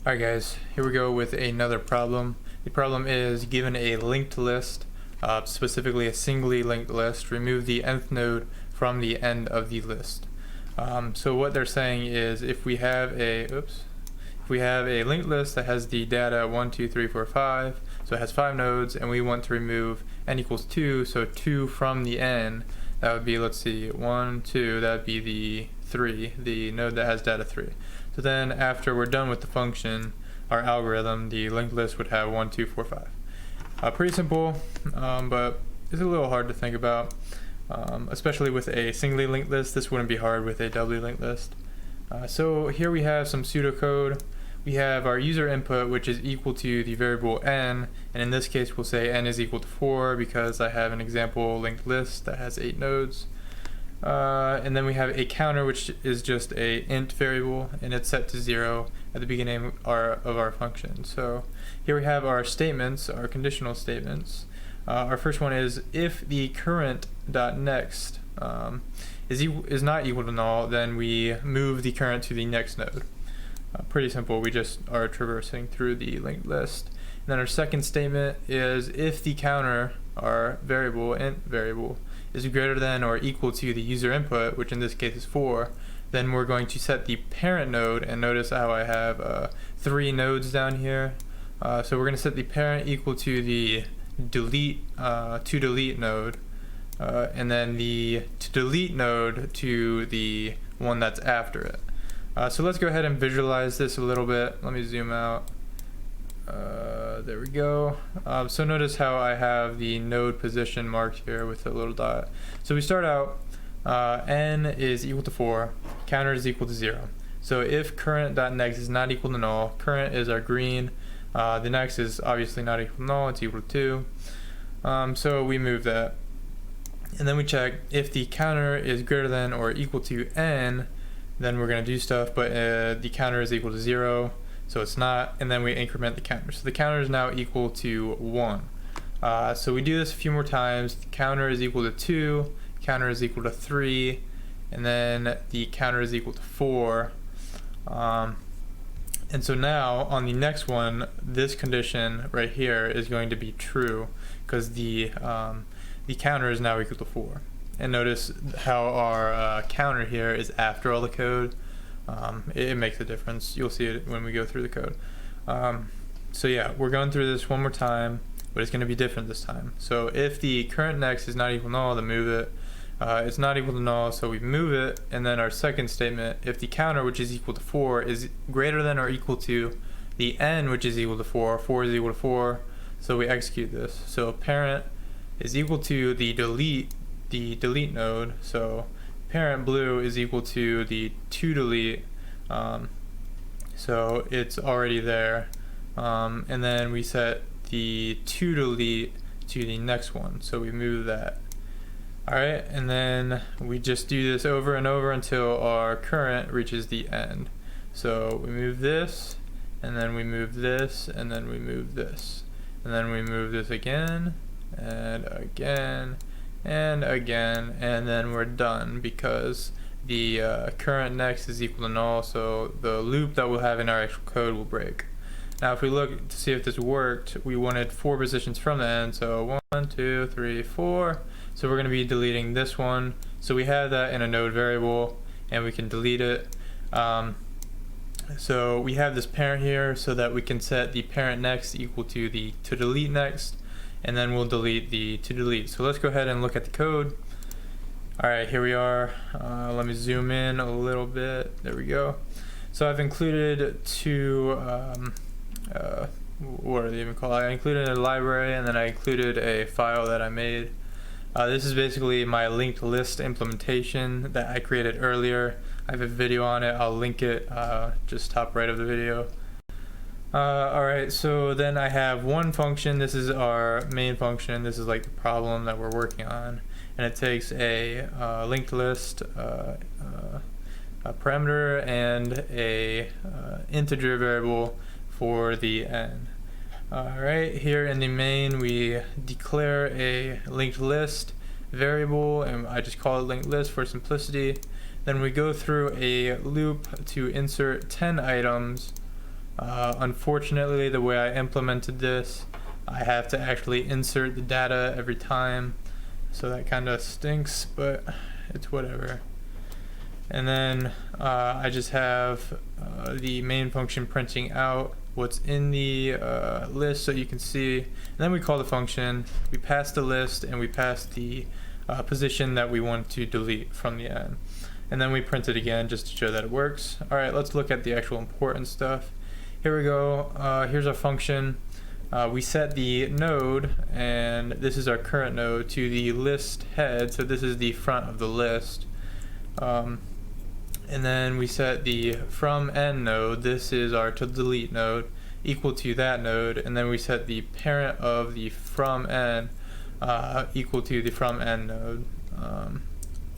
Alright guys, here we go with another problem. The problem is given a linked list, specifically a singly linked list, remove the nth node from the end of the list. So what they're saying is if we have a linked list that has the data 1, 2, 3, 4, 5, so it has 5 nodes, and we want to remove n equals 2, so 2 from the n, that would be, let's see, 1, 2, that would be the 3, the node that has data 3. So then after we're done with the function, our algorithm, the linked list would have 1, 2, 4, 5. Pretty simple, but it's a little hard to think about, especially with a singly linked list. This wouldn't be hard with a doubly linked list. So here we have some pseudocode. We have our user input, which is equal to the variable n, and in this case we'll say n is equal to 4 because I have an example linked list that has 8 nodes. And then we have a counter, which is just a int variable, and it's set to 0 at the beginning of our function. So here we have our statements, our conditional statements. Our first one is if the current.next is not equal to null, then we move the current to the next node. Pretty simple, we just are traversing through the linked list. And then our second statement is if the counter, our variable, int variable, is greater than or equal to the user input, which in this case is 4, then we're going to set the parent node, and notice how I have 3 nodes down here. So we're going to set the parent equal to the delete node, and then the to delete node to the one that's after it. So let's go ahead and visualize this a little bit. Let me zoom out. There we go. So notice how I have the node position marked here with a little dot. So we start out, n is equal to 4, counter is equal to 0. So if current.next is not equal to null, current is our green, the next is obviously not equal to null, it's equal to 2. So we move that. And then we check if the counter is greater than or equal to n, then we're going to do stuff, but the counter is equal to 0. So it's not, and then we increment the counter. So the counter is now equal to 1. So we do this a few more times. The counter is equal to 2, counter is equal to 3, and then the counter is equal to 4. And so now on the next one, this condition right here is going to be true because the counter is now equal to 4. And notice how our counter here is after all the code. It makes a difference. You'll see it when we go through the code. So yeah, we're going through this one more time, but it's going to be different this time. So if the current next is not equal to null, then move it. It's not equal to null, so we move it. And then our second statement, if the counter, which is equal to 4, is greater than or equal to the n, which is equal to 4, 4 is equal to 4, so we execute this. So parent is equal to the delete node, so parent blue is equal to the to delete, so it's already there, and then we set the to delete to the next one, so we move that. Alright, and then we just do this over and over until our current reaches the end. So we move this, and then we move this, and then we move this, and then we move this again and again and again, and then we're done because the current next is equal to null, so the loop that we'll have in our actual code will break. Now if we look to see if this worked, we wanted 4 positions from the end, so 1, 2, 3, 4. So we're going to be deleting this one, so we have that in a node variable and we can delete it. So we have this parent here so that we can set the parent next equal to the to delete next, and then we'll delete the to delete. So let's go ahead and look at the code. Alright, here we are. Let me zoom in a little bit. There we go. So I've included 2, what are they even called? I included a library, and then I included a file that I made. This is basically my linked list implementation that I created earlier. I have a video on it. I'll link it just top right of the video. Alright, so then I have one function. This is our main function. This is like the problem that we're working on, and it takes a linked list, a parameter, and a integer variable for the n. Alright, here in the main we declare a linked list variable, and I just call it linked list for simplicity. Then we go through a loop to insert 10 items Unfortunately, the way I implemented this, I have to actually insert the data every time, so that kind of stinks, but it's whatever. And then I just have the main function printing out what's in the list, so you can see. And then we call the function, we pass the list, and we pass the position that we want to delete from the end. And then we print it again just to show that it works. All right, let's look at the actual important stuff. Here we go. Here's our function. We set the node, and this is our current node, to the list head, so this is the front of the list. And then we set the from end node, this is our to delete node, equal to that node, and then we set the parent of the from end equal to the from end node.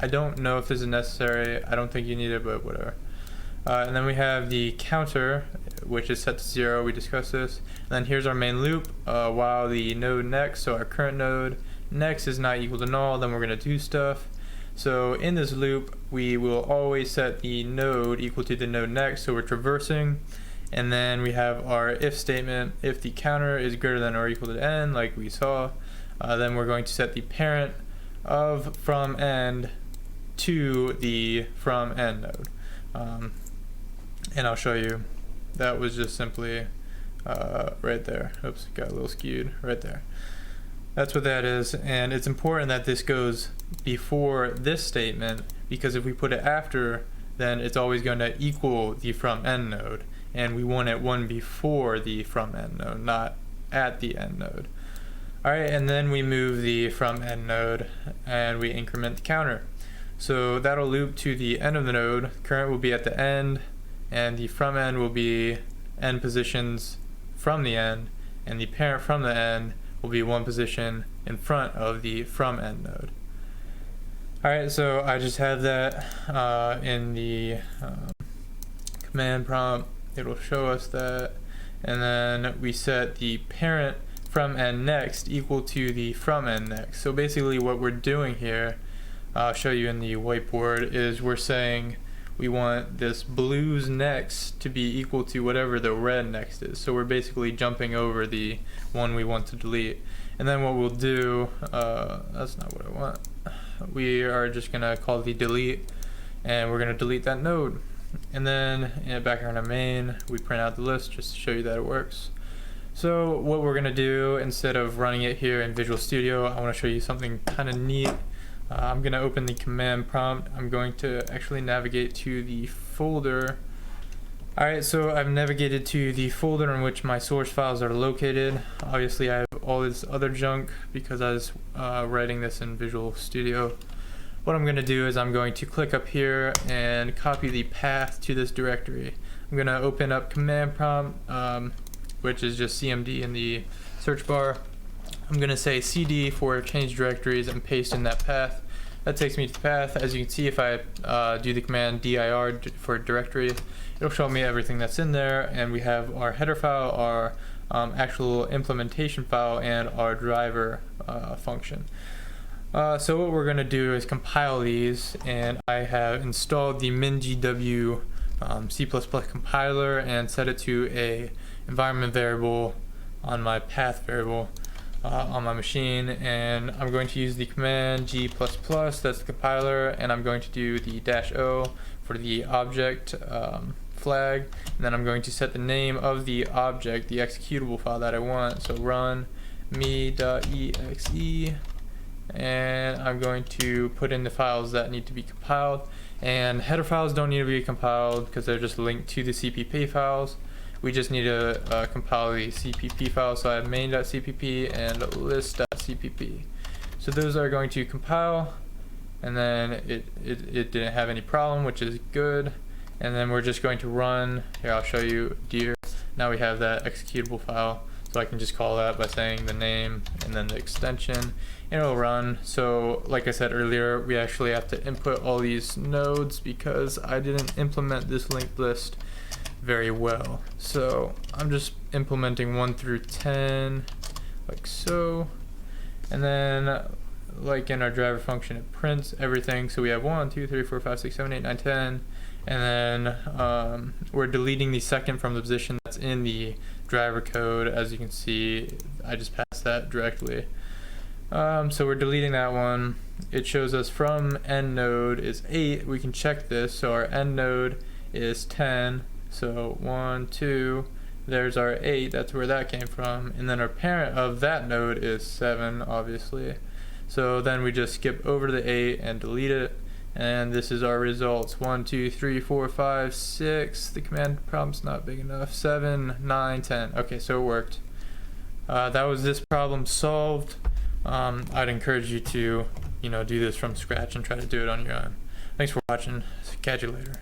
I don't know if this is necessary, I don't think you need it, but whatever. And then we have the counter, which is set to 0, we discussed this. And then here's our main loop, while the node next, so our current node next is not equal to null, then we're going to do stuff. So in this loop, we will always set the node equal to the node next, so we're traversing. And then we have our if statement. If the counter is greater than or equal to n, like we saw, then we're going to set the parent of from end to the from end node. And I'll show you. That was just simply right there. Oops, got a little skewed right there. That's what that is, and it's important that this goes before this statement, because if we put it after, then it's always going to equal the from end node, and we want it one before the from end node, not at the end node. Alright, and then we move the from end node, and we increment the counter. So that'll loop to the end of the node, current will be at the end, and the from end will be end positions from the end, and the parent from the end will be one position in front of the from end node. Alright, so I just have that in the command prompt. It'll show us that, and then we set the parent from end next equal to the from end next. So basically what we're doing here, I'll show you in the whiteboard, is we're saying we want this blue's next to be equal to whatever the red next is. So we're basically jumping over the one we want to delete. And then what we'll do, that's not what I want. We are just gonna call the delete, and we're gonna delete that node. And then back here in our main, we print out the list just to show you that it works. So what we're gonna do, instead of running it here in Visual Studio, I wanna show you something kind of neat. I'm going to open the command prompt. I'm going to actually navigate to the folder. Alright, so I've navigated to the folder in which my source files are located. Obviously I have all this other junk because I was writing this in Visual Studio. What I'm going to do is I'm going to click up here and copy the path to this directory. I'm going to open up command prompt, which is just CMD in the search bar. I'm going to say CD for change directories and paste in that path. That takes me to the path. As you can see, if I do the command dir for directory, it'll show me everything that's in there, and we have our header file, our actual implementation file, and our driver function. So what we're going to do is compile these, and I have installed the mingw C++ compiler and set it to a environment variable on my path variable on my machine, and I'm going to use the command g++, that's the compiler, and I'm going to do the -o for the object flag, and then I'm going to set the name of the object, the executable file that I want, so run me.exe, and I'm going to put in the files that need to be compiled, and header files don't need to be compiled because they're just linked to the CPP files. We just need to compile the CPP file, so I have main.cpp and list.cpp. So those are going to compile, and then it didn't have any problem, which is good. And then we're just going to run. Here, I'll show you dir. Now we have that executable file, so I can just call that by saying the name and then the extension, and it'll run. So like I said earlier, we actually have to input all these nodes because I didn't implement this linked list very well. So I'm just implementing 1 through 10 like so, and then like in our driver function, it prints everything. So we have 1, 2, 3, 4, 5, 6, 7, 8, 9, 10, and then we're deleting the second from the position that's in the driver code. As you can see, I just passed that directly. So we're deleting that one. It shows us from end node is 8. We can check this. So our end node is 10. So 1, 2. There's our 8. That's where that came from. And then our parent of that node is 7, obviously. So then we just skip over to the 8 and delete it. And this is our results. 1, 2, 3, 4, 5, 6. The command prompt's not big enough. 7, 9, 10. Okay, so it worked. That was this problem solved. I'd encourage you to, do this from scratch and try to do it on your own. Thanks for watching. Catch you later.